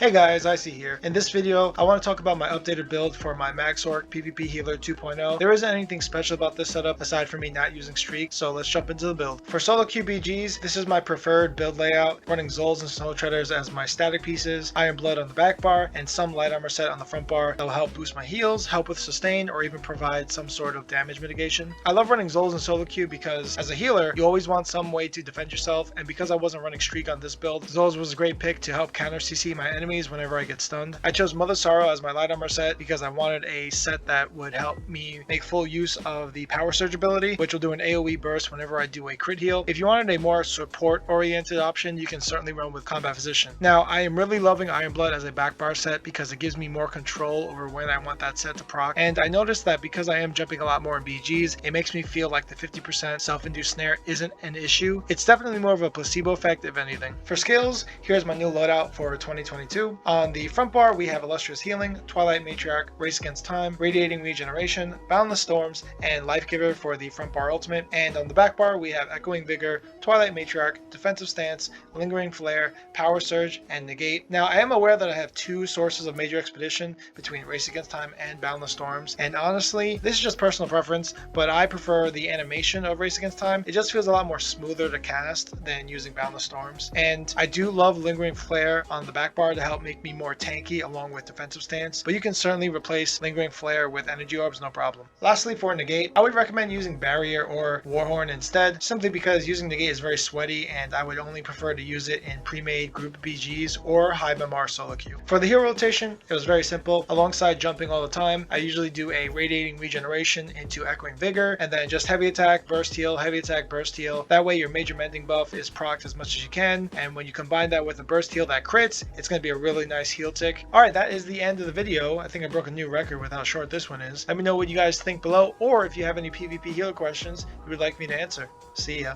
Hey guys, Icy here. In this video, I want to talk about my updated build for my magsorc PvP Healer 2.0. There isn't anything special about this setup aside from me not using streaks, so let's jump into the build. For solo QBGs, this is my preferred build layout, running Zols and Snow Treaders as my static pieces, Iron Blood on the back bar, and some light armor set on the front bar that will help boost my heals, help with sustain, or even provide some sort of damage mitigation. I love running Zols in solo queue because as a healer, you always want some way to defend yourself, and because I wasn't running streak on this build, Zols was a great pick to help counter CC my enemies whenever I get stunned. I chose Mother Sorrow as my light armor set because I wanted a set that would help me make full use of the Power Surge ability, which will do an AoE burst whenever I do a crit heal. If you wanted a more support oriented option, you can certainly run with Combat Physician. Now, I am really loving Iron Blood as a back bar set because it gives me more control over when I want that set to proc, and I noticed that because I am jumping a lot more in BGs, it makes me feel like the 50% self-induced snare isn't an issue. It's definitely more of a placebo effect if anything. For skills, here's my new loadout for 2022. On the front bar, we have Illustrious Healing, Twilight Matriarch, Race Against Time, Radiating Regeneration, Boundless Storms, and Life Giver for the front bar ultimate. And on the back bar, we have Echoing Vigor, Twilight Matriarch, Defensive Stance, Lingering Flare, Power Surge, and Negate. Now, I am aware that I have two sources of Major Expedition between Race Against Time and Boundless Storms, and honestly, this is just personal preference, but I prefer the animation of Race Against Time. It just feels a lot more smoother to cast than using Boundless Storms. And I do love Lingering Flare on the back bar to help make me more tanky along with Defensive Stance, but you can certainly replace Lingering Flare with Energy Orbs, no problem. Lastly, for Negate, I would recommend using Barrier or Warhorn instead, simply because using Negate is very sweaty and I would only prefer to use it in pre-made group BGs or high MMR solo queue. For the hero rotation, it was very simple. Alongside jumping all the time, I usually do a Radiating Regeneration into Echoing Vigor, and then just heavy attack, burst heal, heavy attack, burst heal. That way your major mending buff is procced as much as you can, and when you combine that with a burst heal that crits, it's going to be a really nice heal tick. Alright, that is the end of the video. I think I broke a new record with how short this one is. Let me know what you guys think below, or if you have any PvP healer questions you would like me to answer. See ya.